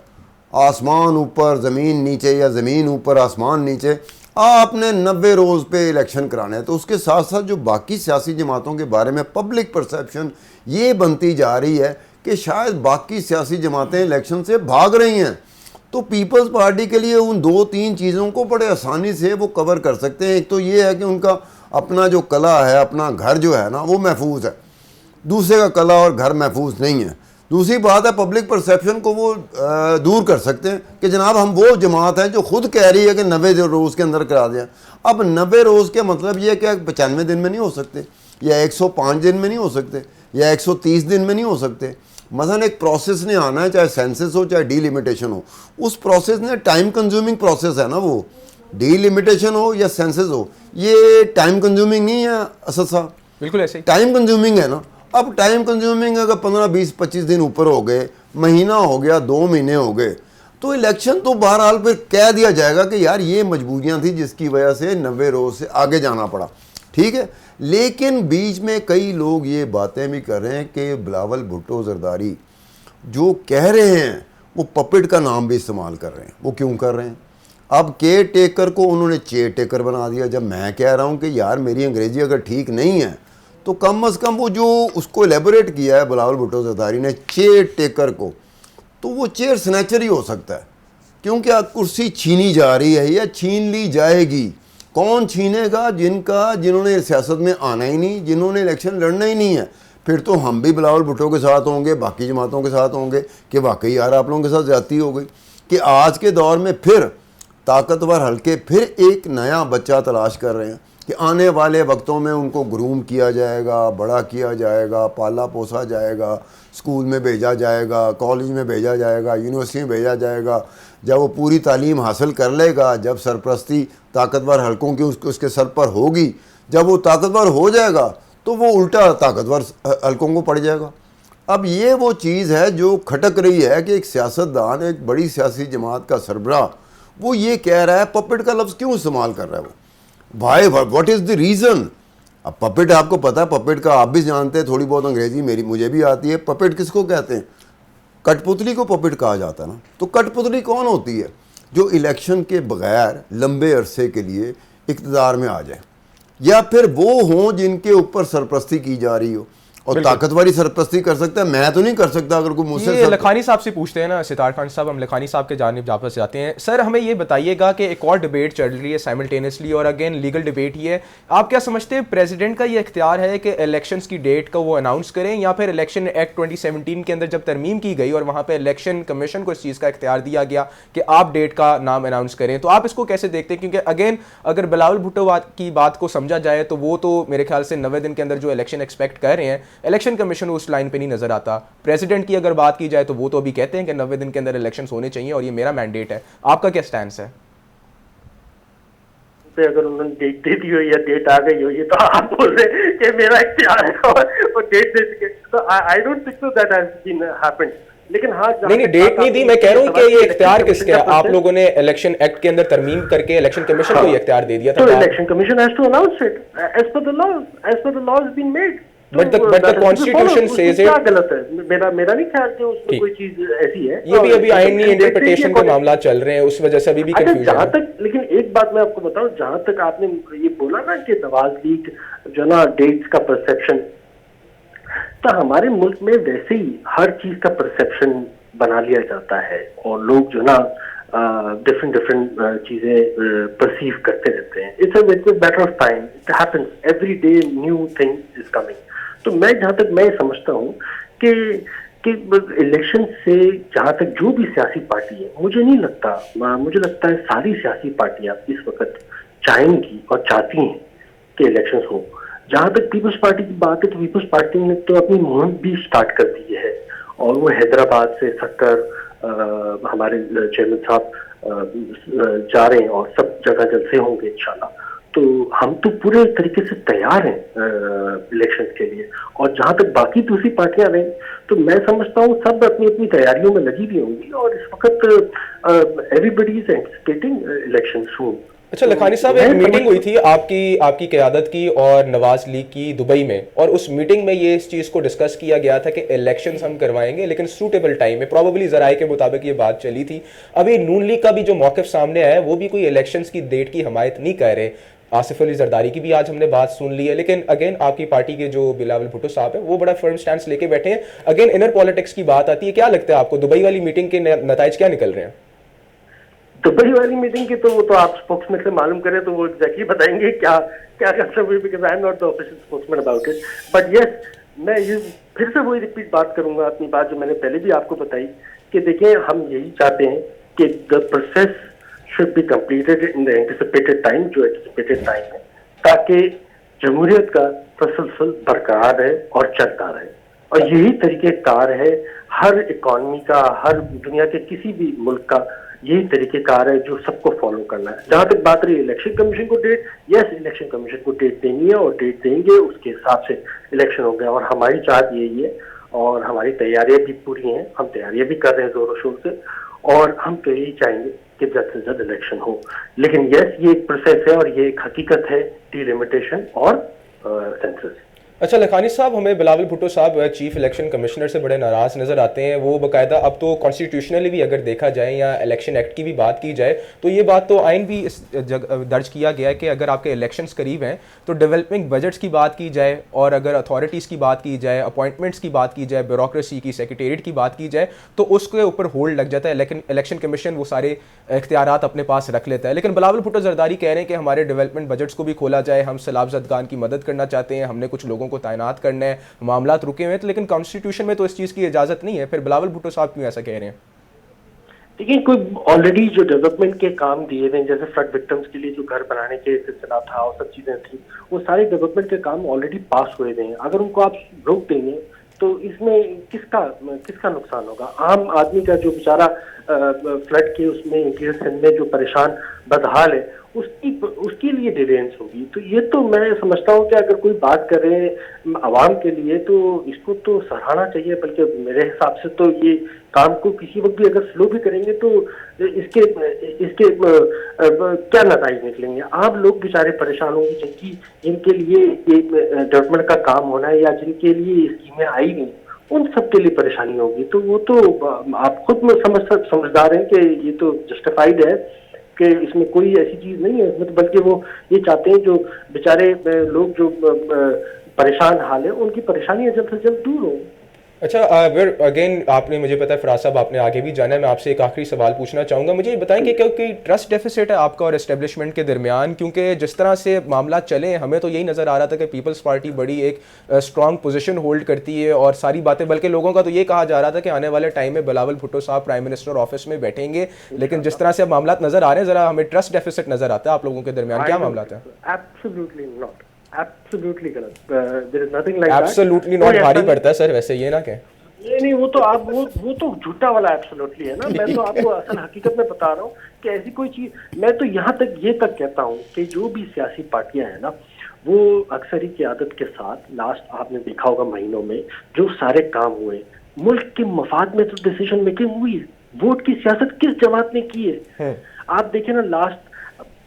आसमान ऊपर ज़मीन नीचे या ज़मीन ऊपर आसमान नीचे, आपने 90 रोज़ पे इलेक्शन कराने हैं। तो उसके साथ साथ जो बाकी सियासी जमातों के बारे में पब्लिक परसेप्शन ये बनती जा रही है कि शायद बाकी सियासी जमातें इलेक्शन से भाग रही हैं। तो पीपल्स पार्टी के लिए उन 2-3 चीज़ों को बड़े आसानी से वो कवर कर सकते हैं। एक तो ये है कि उनका अपना जो कला है, अपना घर जो है ना, वो महफूज है, दूसरे का कला और घर महफूज नहीं है। दूसरी बात है पब्लिक परसेप्शन को वो दूर कर सकते हैं कि जनाब हम वो जमात हैं जो खुद कह रही है कि 90 रोज़ के अंदर करा दें। अब 90 रोज़ के मतलब ये कि 95 दिन में नहीं हो सकते, या 105 दिन में नहीं हो सकते, या 130 दिन में नहीं हो सकते। मसलन एक प्रोसेस ने आना है, चाहे सेंसस हो चाहे डीलिमिटेशन हो, उस प्रोसेस ने टाइम कंज्यूमिंग प्रोसेस है ना, वो डीलिमिटेशन हो या सेंसस हो, ये टाइम कंज्यूमिंग नहीं है असद साहब, बिल्कुल ऐसे ही टाइम कंज्यूमिंग है ना। अब टाइम कंज्यूमिंग अगर 15, 20, 25 दिन ऊपर हो गए, महीना हो गया, 2 महीने हो गए, तो इलेक्शन तो बहरहाल फिर कह दिया जाएगा कि यार ये मजबूरियां थी जिसकी वजह से 90 रोज़ से आगे जाना पड़ा, ठीक है। लेकिन बीच में कई लोग ये बातें भी कर रहे हैं कि बिलावल भुट्टो जरदारी जो कह रहे हैं वो पपेट का नाम भी इस्तेमाल कर रहे हैं। वो क्यों कर रहे हैं? अब केयर टेकर को उन्होंने चेयर टेकर बना दिया। जब मैं कह रहा हूँ कि यार मेरी अंग्रेज़ी अगर ठीक नहीं है तो कम अज़ कम वो जो उसको एलेबोरेट किया है बिलावल भुट्टो जरदारी ने चेयर टेकर को, तो वो चेयर स्नैचर ही हो सकता है, क्योंकि कुर्सी छीनी जा रही है या छीन ली जाएगी। कौन छीनेगा? जिन्होंने सियासत में आना ही नहीं, जिन्होंने इलेक्शन लड़ना ही नहीं है। फिर तो हम भी बिलावल भुट्टो के साथ होंगे, बाकी जमातों के साथ होंगे कि वाकई यार आप लोगों के साथ ज्यादती हो गई, कि आज के दौर में फिर ताकतवर हल्के फिर एक नया बच्चा तलाश कर रहे हैं कि आने वाले वक्तों में उनको ग्रूम किया जाएगा, बड़ा किया जाएगा, पाला पोसा जाएगा, स्कूल में भेजा जाएगा, कॉलेज में भेजा जाएगा, यूनिवर्सिटी में भेजा जाएगा। जब वो पूरी तालीम हासिल कर लेगा, जब सरपरस्ती ताकतवर हल्कों की उसके सर पर होगी, जब वो ताकतवर हो जाएगा तो वो उल्टा ताकतवर हल्कों को पड़ जाएगा। अब ये वो चीज़ है जो खटक रही है कि एक सियासतदान, एक बड़ी सियासी जमात का सरबराह, वो ये कह रहा है, पपेट का लफ्ज़ क्यों इस्तेमाल कर रहा है वो? भाई व्हाट इज़ द रीज़न? अब पपेट आपको पता है, पपेट का आप भी जानते हैं, थोड़ी बहुत अंग्रेजी मुझे भी आती है। पपेट किसको कहते हैं? कठपुतली को पपेट कहा जाता है ना। तो कठपुतली कौन होती है? जो इलेक्शन के बगैर लंबे अरसे के लिए इक़्तिदार में आ जाए, या फिर वो हों जिनके ऊपर सरपरस्ती की जा रही हो। और ताकतवारी सरपरस्ती कर सकता है, मैं तो नहीं कर सकता। अगर कोई मुझसे लखानी साहब से पूछते हैं ना, सितार खान साहब, हम लखानी साहब के जानिब वापस जाते हैं। सर हमें ये बताइएगा कि एक और डिबेट चल रही है साइमल्टेनियसली, और अगेन लीगल डिबेट ही है। आप क्या समझते हैं, प्रेसिडेंट का ये इख्तियार है कि इलेक्शंस की डेट का वो अनाउंस करें, या फिर इलेक्शन एक्ट 2017 के अंदर जब तरमीम की गई और वहाँ पर इलेक्शन कमीशन को इस चीज़ का इख्तियार दिया गया कि आप डेट का नाम अनाउंस करें, तो आप इसको कैसे देखते हैं? क्योंकि अगेन अगर बिलावल भुट्टो की बात को समझा जाए तो वो तो मेरे ख्याल से 90 दिन के अंदर जो इलेक्शन एक्सपेक्ट कर रहे हैं, इलेक्शन कमीशन उस लाइन पे नहीं नजर आता। प्रेसिडेंट की अगर बात की जाए तो वो तो अभी कहते हैं कि 90 दिन के अंदर इलेक्शंस होने चाहिए और ये मेरा मैंडेट है। आपका क्या स्टैंड है? पे अगर उन्होंने डेट दे दी हो या डेट आ गई हो, ये तो आप बोल रहे हैं कि मेरा इख्तियार है और डेट दे दी, तो I don't think so that has been happened. लेकिन हाँ, नहीं डेट नहीं दी, मैं कह रहा हूँ कि ये इख्तियार किसका है? आप लोगों ने इलेक्शन एक्ट के अंदर तरमीम करके इलेक्शन कमीशन को ये इख्तियार दे दिया था। तो election commission has to announce it as per the law has been made. But the constitution says it। क्या गलत है? मेरा नहीं ख्याल कि उसमें कोई चीज ऐसी है। ये भी अभी आईनी इंटरप्रिटेशन के मामला चल रहे हैं, उस वजह से अभी भी कंफ्यूजन है। जहां तक, लेकिन एक बात मैं आपको बताऊं, जहां तक आपने ये बोला ना कि नवाज लीग जो ना डेट्स का परसेप्शन, तो हमारे मुल्क में वैसे ही हर चीज का परसेप्शन बना लिया जाता है और लोग जो ना डिफरेंट चीजें परसीव करते रहते हैं। It's a matter of time, it happens every day, new thing is coming. तो मैं जहां तक मैं समझता हूं कि इलेक्शन से जहां तक जो भी सियासी पार्टी है, मुझे नहीं लगता, मुझे लगता है सारी सियासी पार्टियां इस वक्त चाहेंगी और चाहती हैं कि इलेक्शंस हो। जहां तक पीपल्स पार्टी की बात है, तो पीपल्स पार्टी ने तो अपनी मुहिम भी स्टार्ट कर दी है और वो हैदराबाद से सक्कर हमारे चेयरमैन साहब जा रहे हैं और सब जगह जलसे होंगे इंशाल्लाह। तो हम तो पूरे तरीके से तैयार हैं इलेक्शन के लिए। और जहां तक बाकी दूसरी पार्टियां रहीं, तो मैं समझता हूँ सब अपनी अपनी तैयारियों में लगी हुई होंगी और इस वक्त एवरीबडी इज एंटिसिपेटिंग इलेक्शन सून। अच्छा लखानी साहब, एक मीटिंग हुई थी आपकी क़यादत की और नवाज लीग की दुबई में, और उस मीटिंग में ये इस चीज़ को डिस्कस किया गया था कि इलेक्शंस हम करवाएंगे लेकिन सूटेबल टाइम में। प्रॉबेबली ज़राए के मुताबिक ये बात चली थी। अभी नून लीग का भी जो मौक़िफ़ सामने आया है, वो भी कोई इलेक्शंस की डेट की हमायत नहीं कर रहे। आसिफ अली जरदारी की भी आज हमने बात सुन ली है, लेकिन अगेन आपकी पार्टी के जो बिलावल भुट्टो साहब है वो बड़ा फर्म स्टैंड लेके बैठे हैं। अगेन इनर पॉलिटिक्स की बात आती है। क्या लगता है आपको, दुबई वाली मीटिंग के नताइज क्या निकल रहे हैं? दुबई वाली मीटिंग की तो वो तो आप स्पोक्समैन से मालूम करें तो वो एग्जैक्टली बताएंगे क्या क्या करते हुए, because I am not the official spokesman about it. But yes, मैं ये फिर से वही रिपीट बात करूंगा अपनी बात जो मैंने पहले भी आपको बताई कि देखिए, हम यही चाहते हैं कि the process should be completed in the anticipated time, जो एंटिसिपेटेड टाइम है, ताकि जमहूरियत का तसलसल बरकरार रहे और चलता रहे। और यही तरीक़ेकार है हर इकॉनमी का, हर दुनिया के किसी भी मुल्क का यही तरीक़ेकार है जो सबको फॉलो करना है। जहां तक बात रही इलेक्शन कमीशन को डेट, यस, इलेक्शन कमीशन को डेट देनी है और डेट देंगे, उसके हिसाब से इलेक्शन हो गया। और हमारी चाहत यही है और हमारी तैयारियां भी पूरी हैं, हम तैयारियां भी कर रहे हैं जोरों शोर से, और हम तो यही चाहेंगे कि जल्द से जल्द इलेक्शन हो। लेकिन यस, ये एक प्रोसेस है और ये एक हकीकत है, डिलिमिटेशन और सेंसस। अच्छा लखानी साहब, हमें बिलावल भुट्टो साहब चीफ इलेक्शन कमिश्नर से बड़े नाराज़ नज़र आते हैं। वो बाकायदा अब तो कॉन्स्टिट्यूशनली भी अगर देखा जाए या इलेक्शन एक्ट की भी बात की जाए तो ये बात तो आइन भी दर्ज किया गया है कि अगर आपके इलेक्शंस करीब हैं तो डेवलपमेंट बजट्स की बात की जाए और अगर अथॉरिटीज़ की बात की जाए, अपॉइंटमेंट्स की बात की जाए, ब्यूरोक्रेसी की, सेक्रेटेरिएट की बात की जाए तो उसके ऊपर होल्ड लग जाता है। लेकिन इलेक्शन कमीशन वो सारे इख्तियारात अपने पास रख लेता है। लेकिन बिलावल भुट्टो जरदारी कह रहे हैं कि हमारे डेवलपमेंट बजट्स को भी खोला जाए, हम सैलाब ज़दगान की मदद करना चाहते हैं, हमने कुछ लोगों को तैनात करना है, मामला रुके हुए हैं। लेकिन कॉन्स्टिट्यूशन में तो इस चीज़ की इजाज़त नहीं है। फिर बिलावल भुट्टो साहब क्यों ऐसा कह रहे हैं? देखिए, कोई ऑलरेडी जो डेवलपमेंट के काम दिए हुए, जैसे फ्लड विक्टिम्स के लिए जो घर बनाने के सिलसिला था और सब चीजें थी, वो सारे डेवलपमेंट के काम ऑलरेडी पास हुए हैं। अगर उनको आप रोक देंगे तो इसमें किसका नुकसान होगा? आम आदमी का जो बेचारा फ्लड के उसमें इंटीरियर सिंध में जो परेशान बदहाल है उसके लिए डिलेंस होगी। तो ये तो मैं समझता हूँ कि अगर कोई बात करे आवाम के लिए तो इसको तो सराहना चाहिए। बल्कि मेरे हिसाब से तो ये काम को किसी वक्त भी अगर स्लो भी करेंगे तो इसके क्या नतीजे निकलेंगे? आम लोग बेचारे परेशान होंगे जिनके लिए ये डेवलपमेंट का काम होना है या जिनके लिए स्कीमें आई नहीं, उन सब के लिए परेशानी होगी। तो वो तो आप खुद में समझदार हैं कि ये तो जस्टिफाइड है कि इसमें कोई ऐसी चीज नहीं है। मतलब बल्कि वो ये चाहते हैं जो बेचारे लोग जो परेशान हाल है उनकी परेशानियां जल्द से जल्द दूर हों। अच्छा अगेन आपने, मुझे पता है फराज साहब आपने आगे भी जाना है, मैं आपसे एक आखिरी सवाल पूछना चाहूँगा। मुझे ये बताएं कि क्योंकि ट्रस्ट डेफिसिट है आपका और एस्टेब्लिशमेंट के दरमियान, क्योंकि जिस तरह से मामला चले हमें तो यही नज़र आ रहा था कि पीपल्स पार्टी बड़ी एक स्ट्रॉन्ग पोजीशन होल्ड करती है और सारी बातें, बल्कि लोगों का तो ये कहा जा रहा था कि आने वाले टाइम में बिलावल भुट्टो साहब प्राइम मिनिस्टर ऑफिस में बैठेंगे। लेकिन जिस तरह से अब मामला नज़र आ रहे हैं, ज़रा हमें ट्रस्ट डेफिसिट नज़र आता है आप लोगों के दरमियान, क्या मामला था? एब्सोल्युटली नॉट, एब्सोल्युटली गलत, there is nothing like that. Absolutely not भारी पड़ता है सर, वैसे ये ना कहें। नहीं, वो तो आप वो तो झूठा वाला एब्सोल्युटली है ना। मैं तो आपको असल हकीकत में बता रहा हूँ कि ऐसी कोई चीज, मैं तो यहाँ तक ये तक कहता हूँ कि जो भी सियासी पार्टियां हैं ना, वो अक्सर ही क़यादत के साथ लास्ट आपने देखा होगा महीनों में जो सारे काम हुए, मुल्क के मफाद में तो डिसीजन मेकिंग हुई है। वोट की सियासत किस जमात ने की है? आप देखें ना, लास्ट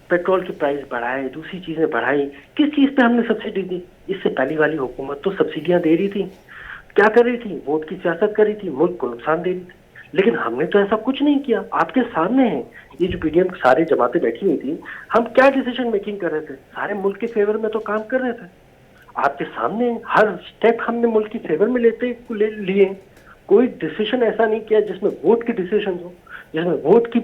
पेट्रोल की प्राइस बढ़ाए, दूसरी चीजें बढ़ाई, किस चीज पे हमने सब्सिडी दी? इससे पहली वाली हुकूमत तो सब्सिडियां दे रही थी, क्या कर रही थी? वोट की सियासत कर रही थी, मुल्क को नुकसान दे रही थी। लेकिन हमने तो ऐसा कुछ नहीं किया। आपके सामने है, ये जो पीडीएम सारे जमातें बैठी हुई थी, हम क्या डिसीजन मेकिंग कर रहे थे? सारे मुल्क के फेवर में तो काम कर रहे थे। आपके सामने हर स्टेप हमने मुल्क की फेवर में लिए। कोई डिसीजन ऐसा नहीं किया जिसमें वोट की डिसीजन हो, जिसमें वोट की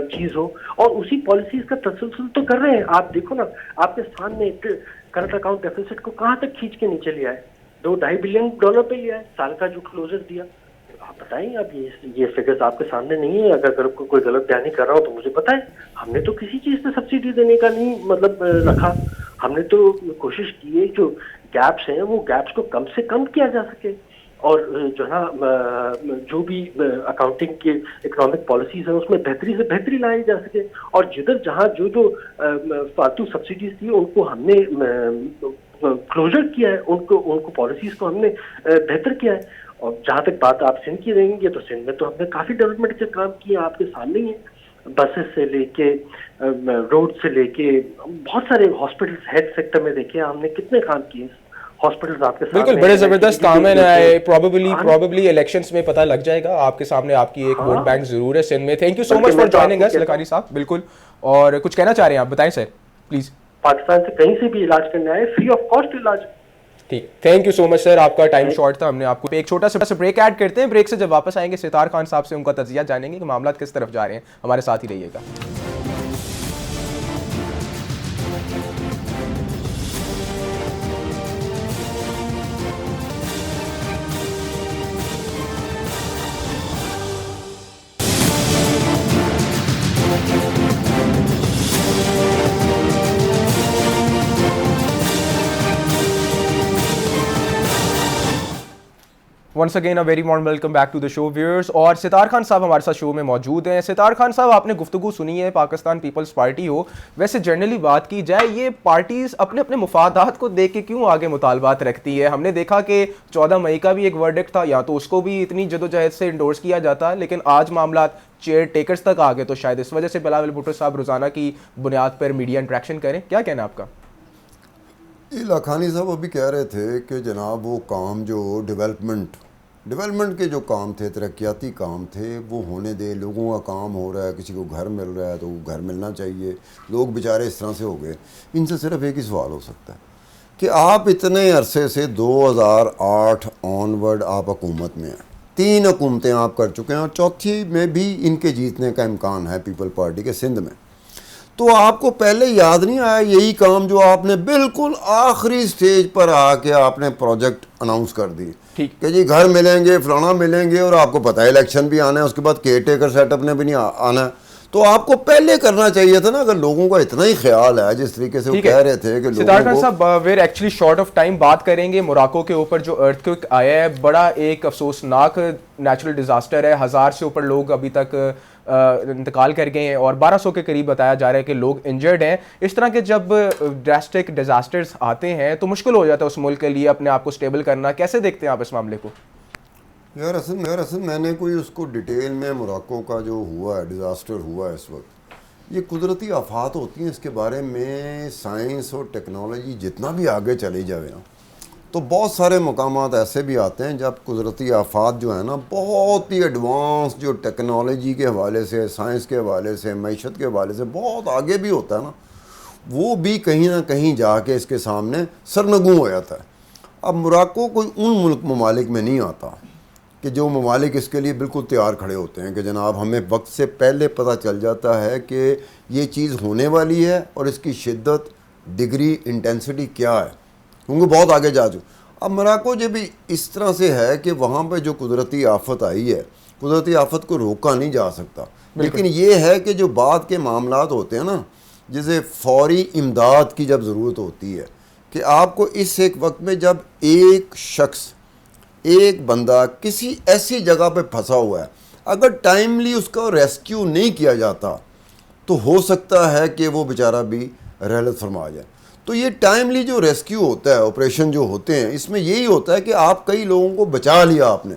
चीज हो, और उसी पॉलिसीज का तसलसल तो कर रहे हैं। आप देखो ना, आपके सामने करंट अकाउंट डेफिसिट को कहाँ तक खींच के नीचे लिया है, $2.5 बिलियन पे लिया है साल का जो क्लोजर दिया। आप बताएं, अब ये फिगर्स आपके सामने नहीं है। अगर कोई गलत बयानी कर रहा हो तो मुझे बताएं। हमने तो किसी चीज पे सब्सिडी देने का नहीं मतलब रखा। हमने तो कोशिश की है जो गैप्स हैं वो गैप्स को कम से कम किया जा सके, और जो है जो भी अकाउंटिंग के इकोनॉमिक पॉलिसीज हैं उसमें बेहतरी से बेहतरी लाई जा सके, और जिधर जहाँ जो फालतू सब्सिडीज थी उनको हमने क्लोजर किया है, उनको पॉलिसीज को हमने बेहतर किया है। और जहाँ तक बात आप सिंध की रहेंगे तो सिंध में तो हमने काफी डेवलपमेंट के काम किए, आपके सामने ही है। बसेस से लेके रोड से लेके बहुत सारे हॉस्पिटल्स, हेल्थ सेक्टर में देखिए हमने कितने काम किए। हॉस्पिटल्स आपके सामने बिल्कुल बड़े जबरदस्त काम है। प्रोबेबली इलेक्शंस में पता लग जाएगा। आपके सामने आपकी एक वोट बैंक जरूर है सिंध में। Thank you so much for joining us Lakhani साहब। बिल्कुल, और कुछ कहना चाह रहे हैं आप, बताएं सर प्लीज। पाकिस्तान से कहीं से भी इलाज करने आए, फ्री ऑफ कॉस्ट इलाज। ठीक, thank you so much sir. आपका टाइम शॉर्ट था, हमने आपको एक छोटा सा ब्रेक ऐड करते हैं। ब्रेक से जब वापस आएंगे सितार खान साहब से उनका तजिया जानेंगे कि मामला किस तरफ जा रहे हैं। हमारे साथ ही रहिएगा। Once again a very warm welcome back to the show viewers. और सितार खान साहब हमारे साथ शो में मौजूद हैं। सितार खान साहब, आपने गुफ्तगू सुनी है, पाकिस्तान पीपल्स पार्टी हो, वैसे जनरली बात की जाए ये पार्टीज अपने अपने मुफादात को देख के क्यों आगे मुतालबात रखती है? हमने देखा कि 14 मई का भी एक वर्डिक्ट था, या तो उसको भी इतनी जदोजहद से इंडोर्स किया जाता, लेकिन आज मामला चेयर टेकर्स तक आ गए, तो शायद इस वजह से बिलावल भुट्टो साहब रोजाना की बुनियाद पर मीडिया इंटरेक्शन करें। क्या कहना आपका? ये लाखानी साहब अभी कह रहे थे कि जनाब वो काम जो डेवलपमेंट के जो काम थे, तरक्याती काम थे, वो होने दे, लोगों का काम हो रहा है, किसी को घर मिल रहा है तो वो घर मिलना चाहिए, लोग बेचारे इस तरह से हो गए। इनसे सिर्फ एक ही सवाल हो सकता है कि आप इतने अरसे से 2008 ऑनवर्ड आप हुकूमत में हैं, 3 हुकूमतें आप कर चुके हैं और चौथी में भी इनके जीतने का इम्कान है पीपल पार्टी के सिंध में। तो आपको पहले याद नहीं आया यही काम जो आपने बिल्कुल आखिरी स्टेज पर आके आपने प्रोजेक्ट अनाउंस कर दी कि जी घर मिलेंगे, फलाना मिलेंगे, और आपको पता है इलेक्शन भी आना है, उसके बाद केयर टेकर सेटअप ने भी नहीं आना है। तो आपको पहले करना चाहिए था ना, अगर लोगों का इतना ही ख्याल है जिस तरीके से वो कह रहे थे कि सिद्धार्थ खान साहब, we're actually short of time बात करेंगे मोरक्को के ऊपर जो अर्थक्वेक आया है, बड़ा एक अफसोसनाक नेचुरल डिजास्टर है। 1000 से ऊपर लोग अभी तक इंतकाल कर गए हैं और 1200 के करीब बताया जा रहा है कि लोग इंजर्ड हैं। इस तरह के जब ड्रास्टिक डिजास्टर्स आते हैं तो मुश्किल हो जाता है उस मुल्क के लिए अपने आप को स्टेबल करना। कैसे देखते हैं आप इस मामले को? यार असल मैंने कोई उसको डिटेल में मोरक्को का जो हुआ है, डिज़ास्टर हुआ है, इस वक्त ये कुदरती आफात होती हैं, इसके बारे में साइंस और टेक्नोलॉजी जितना भी आगे चली जाए ना, तो बहुत सारे मकामात ऐसे भी आते हैं जब कुदरती आफात जो है ना, बहुत ही एडवांस जो टेक्नोलॉजी के हवाले से, साइंस के हवाले से, मईशत के हवाले से बहुत आगे भी होता है ना, वो भी कहीं ना कहीं जाके इसके सामने सरनगू हो जाता है। अब मोरक्को कोई उन ममालिक में नहीं आता कि जो ममालिक इसके लिए बिल्कुल तैयार खड़े होते हैं कि जनाब हमें वक्त से पहले पता चल जाता है कि ये चीज़ होने वाली है और इसकी शिद्दत, डिग्री, इंटेंसिटी क्या है, क्योंकि बहुत आगे जा चुके। अब मोरक्को जो भी इस तरह से है कि वहाँ पर जो कुदरती आफत आई है, कुदरती आफत को रोका नहीं जा सकता, लेकिन ये है कि जो बाद के मामलात होते हैं ना, जैसे फौरी इमदाद की जब ज़रूरत होती है कि आपको इस एक वक्त में जब एक शख्स, एक बंदा किसी ऐसी जगह पे फंसा हुआ है, अगर टाइमली उसका रेस्क्यू नहीं किया जाता तो हो सकता है कि वो बेचारा भी रहलत फरमा जाए। तो ये टाइमली जो रेस्क्यू होता है, ऑपरेशन जो होते हैं, इसमें यही होता है कि आप कई लोगों को बचा लिया आपने,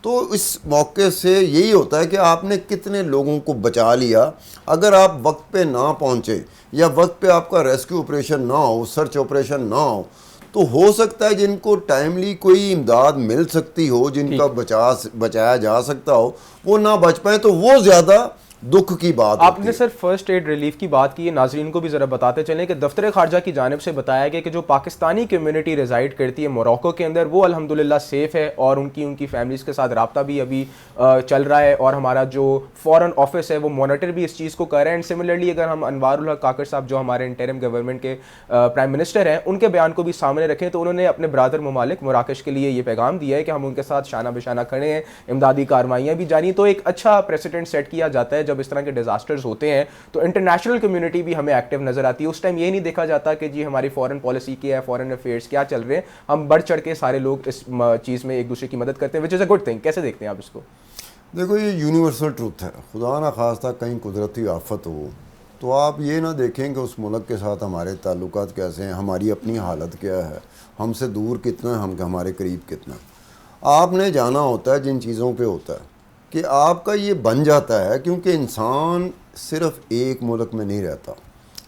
तो इस मौके से यही होता है कि आपने कितने लोगों को बचा लिया। अगर आप वक्त पे ना पहुँचे या वक्त पे आपका रेस्क्यू ऑपरेशन ना हो, सर्च ऑपरेशन ना हो, तो हो सकता है जिनको टाइमली कोई इमदाद मिल सकती हो, जिनका बचाया जा सकता हो, वो ना बच पाए, तो वो ज़्यादा दुख की बात। आपने सर फर्स्ट एड रिलीफ की बात की है, नाजरीन को भी ज़रा बताते चलें कि दफ्तर खारजा की जानिब से बताया गया कि जो पाकिस्तानी कम्युनिटी रिजाइड करती है मोरक्को के अंदर, वो अल्हम्दुलिल्लाह सेफ़ है और उनकी फैमिलीज़ के साथ रब्ता भी अभी चल रहा है और हमारा जो फॉरेन ऑफिस है वो मॉनिटर भी इस चीज़ को कर रहे हैं। एंड सिमिलरली अगर हम अनवारुल हक काकर साहब जो हमारे इंटरिम गवर्नमेंट के प्राइम मिनिस्टर हैं, उनके बयान को भी सामने रखें तो उन्होंने अपने ब्रादर ममालिक मराकश के लिए ये पैगाम दिया है कि हम उनके साथ शाना बिशाना खड़े हैं, इमदादी कार्रवाइयाँ भी जारी। तो एक अच्छा प्रेसिडेंट सेट किया जाता है जब इस तरह के डिजास्टर होते हैं, तो इंटरनेशनल कम्युनिटी भी हमें एक्टिव नजर आती है। उस टाइम ये नहीं देखा जाता कि जी हमारी फॉरेन पॉलिसी क्या है, फॉरेन अफेयर्स क्या चल रहे हैं, हम बढ़ चढ़ के सारे लोग इस चीज़ में एक दूसरे की मदद करते हैं, which is a good thing. कैसे देखते हैं आप इसको? देखो, ये यूनिवर्सल ट्रूथ है, खुदा ना खास्ता कहीं कुदरती आफत हो तो आप ये ना देखें कि उस मुल्क के साथ हमारे ताल्लुकात कैसे हैं, हमारी अपनी हालत क्या है, हमसे दूर कितना है, हम हमारे करीब कितना। आपने जाना होता है जिन चीज़ों पे होता है कि आपका ये बन जाता है, क्योंकि इंसान सिर्फ़ एक मुल्क में नहीं रहता,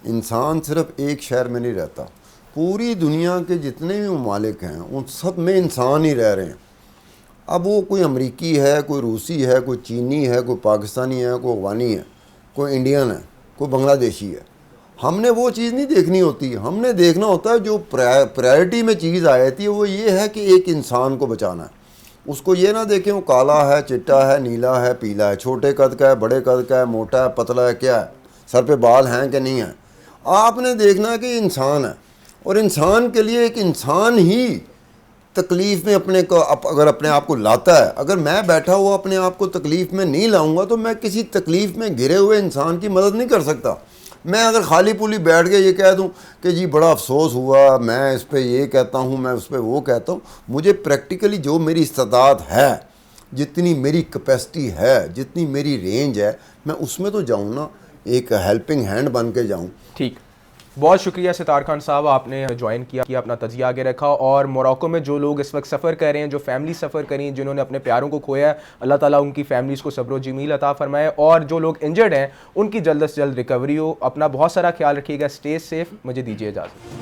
इंसान सिर्फ़ एक शहर में नहीं रहता, पूरी दुनिया के जितने भी ममालिक हैं उन सब में इंसान ही रह रहे हैं। अब वो कोई अमरीकी है, कोई रूसी है, कोई चीनी है, कोई पाकिस्तानी है, कोई अफगानी है, कोई इंडियन है, कोई बांग्लादेशी है। हमने वो चीज़ नहीं देखनी होती, हमने देखना होता है जो प्रायोरिटी में चीज़ आ जाती है वो ये है कि एक इंसान को बचाना है। उसको ये ना देखें वो काला है, चिट्टा है, नीला है, पीला है, छोटे कद का है, बड़े कद का है, मोटा है, पतला है, क्या है, सर पे बाल हैं कि नहीं हैं। आपने देखना है कि इंसान है और इंसान के लिए एक इंसान ही तकलीफ़ में अपने को अगर अपने आप को लाता है। अगर मैं बैठा हुआ अपने आप को तकलीफ़ में नहीं लाऊंगा तो मैं किसी तकलीफ़ में घिरे हुए इंसान की मदद नहीं कर सकता। मैं अगर खाली पुली बैठ के ये कह दूं कि जी बड़ा अफसोस हुआ, मैं इस पे ये कहता हूं, मैं उस पे वो कहता हूं, मुझे प्रैक्टिकली जो मेरी इस्तादात है, जितनी मेरी कैपेसिटी है, जितनी मेरी रेंज है, मैं उसमें तो जाऊं ना, एक हेल्पिंग हैंड बन के जाऊं। ठीक, बहुत शुक्रिया सितार खान साहब, आपने ज्वाइन किया, अपना तजिया आगे रखा। और मोरक्को में जो लोग इस वक्त सफ़र कर रहे हैं, जो फैमिली सफ़र करी, जिन्होंने अपने प्यारों को खोया है, अल्लाह ताला उनकी फैमिलीज़ को सब्र जमील अता फरमाए। और जो लोग इंजर्ड हैं उनकी जल्द से जल्द रिकवरी हो। अपना बहुत सारा ख्याल रखिएगा, स्टे सेफ। मुझे दीजिए इजाज़त।